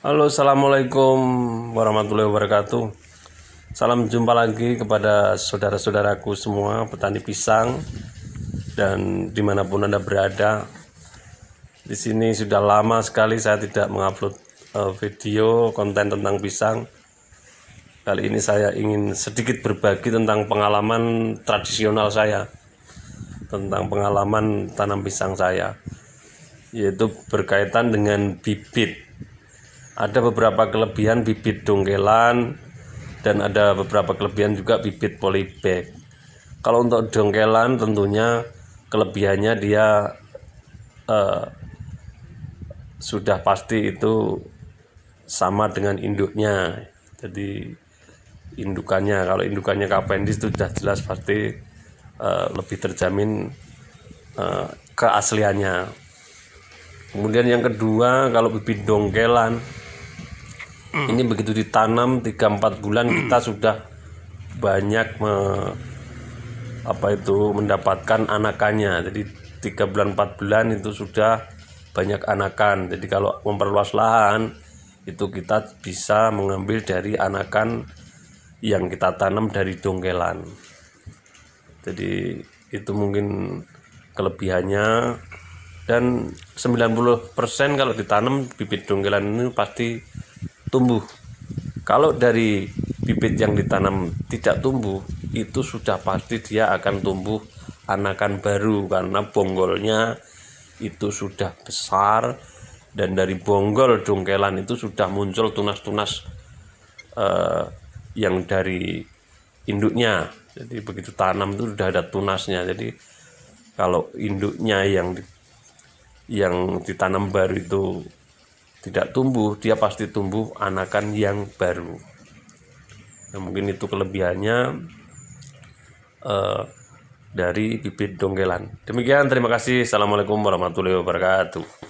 Halo, assalamualaikum warahmatullahi wabarakatuh. Salam jumpa lagi kepada saudara-saudaraku semua petani pisang dan dimanapun Anda berada. Di sini sudah lama sekali saya tidak mengupload video konten tentang pisang. Kali ini saya ingin sedikit berbagi tentang pengalaman tradisional saya, tentang pengalaman tanam pisang saya, yaitu berkaitan dengan bibit. Ada beberapa kelebihan bibit dongkelan dan ada beberapa kelebihan juga bibit polybag. Kalau untuk dongkelan tentunya kelebihannya dia sudah pasti itu sama dengan induknya. Jadi indukannya, kalau indukannya Cavendish itu sudah jelas pasti lebih terjamin keasliannya. Kemudian yang kedua, kalau bibit dongkelan ini begitu ditanam 3-4 bulan kita sudah banyak mendapatkan anakannya. Jadi 3 bulan 4 bulan itu sudah banyak anakan. Jadi kalau memperluas lahan itu kita bisa mengambil dari anakan yang kita tanam dari dongkelan. Jadi itu mungkin kelebihannya, dan 90% kalau ditanam bibit dongkelan ini pasti tumbuh. Kalau dari bibit yang ditanam tidak tumbuh, itu sudah pasti dia akan tumbuh anakan baru karena bonggolnya itu sudah besar, dan dari bonggol dongkelan itu sudah muncul tunas-tunas yang dari induknya. Jadi begitu tanam itu sudah ada tunasnya. Jadi kalau induknya yang ditanam baru itu tidak tumbuh, dia pasti tumbuh anakan yang baru. Nah, mungkin itu kelebihannya dari bibit dongkelan. Demikian, terima kasih. Assalamualaikum warahmatullahi wabarakatuh.